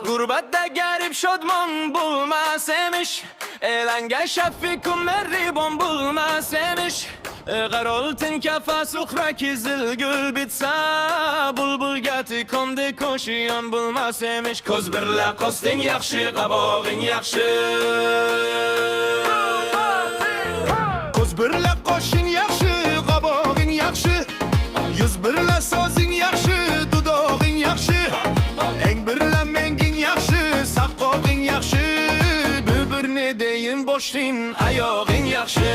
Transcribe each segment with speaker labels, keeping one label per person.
Speaker 1: Gurbette garip şodman bulmaz emiş, elanga şafikum merribon bulmaz emiş. Qaroltin kafa suxra kizil gül bitsa, bulbul gati kondi koşuyan bulmaz emiş. Koz birla qosting yaxshi, qabog'ing yaxshi.
Speaker 2: Koz birla qoshing yaxshi, qabog'ing yaxshi. Yuz birla sozing yaxshi, dudog'ing yaxshi. Eng birla menging yaxshi, saqog'ing yaxshi. Bir-birni deyin boshing, oyog'ing yaxshi.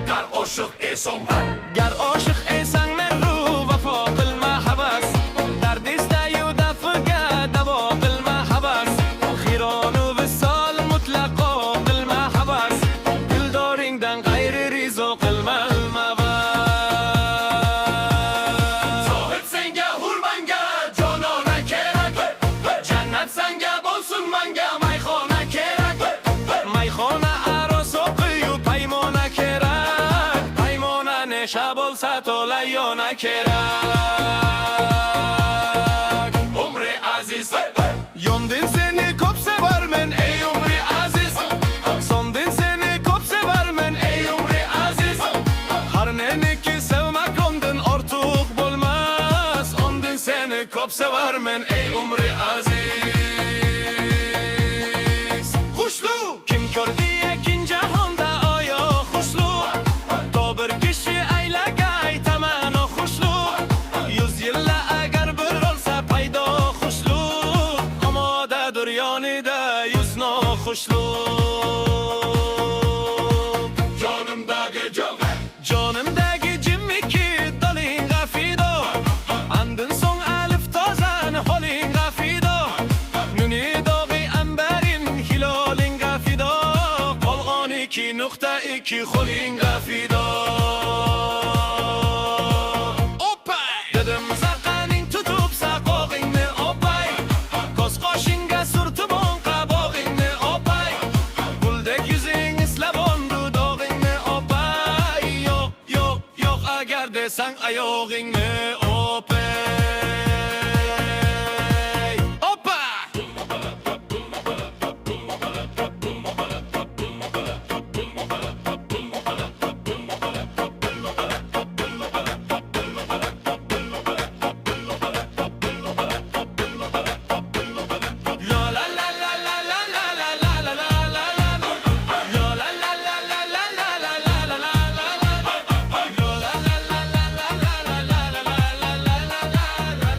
Speaker 3: Gar oshiq eson,
Speaker 1: Gar oshiq esan merru vafo qilma havas. Dardizda-yu dafiga davo qilma havas. Xironu visol mutlaqo qilma havas. Dildoringdan g'ayri rizo qilma havas.
Speaker 3: Zohid senga hurmanga jonona kerak.
Speaker 1: Jannat senga bo'lsin manga mayxona kerak. Mayxona aros o'qiyu paymona kerak. Paymona nesha bo'lsa to'la yona kerak.
Speaker 3: Umri aziz,
Speaker 1: Yondin seni ko'p sevarmen ey umri aziz. Sondin seni ko'p sevarmen ey umri aziz. Har neniki sevmak ondan ortiq bo'lmas. Ondin seni ko'p sevarmen ey umri aziz. Xushlu kim ko'rdi ekin jahonda oyo xushlu. To bir kishi aylagay tamano xushlu. 100 yilla agar bir olsa paydo xushlu. Omodadir yonida yuzno xushlu.
Speaker 3: jonimdagi jon.
Speaker 1: Jonimdagi jimmiki doling g'afido. Andin so'ng alif tozan holing g'afido. Nuni dog'i ambarin hiloling g'afido. Qolg'on 2.2 holing g'afido. Opay dedim zaqaning tutib saqog'ingni opay. Ko'z qoshingga surtibon qabog'ingni opay. Guldek yuzing islabon dudog'ingni opay. Yo'q yo'q yo'q agar desang oyog'ingni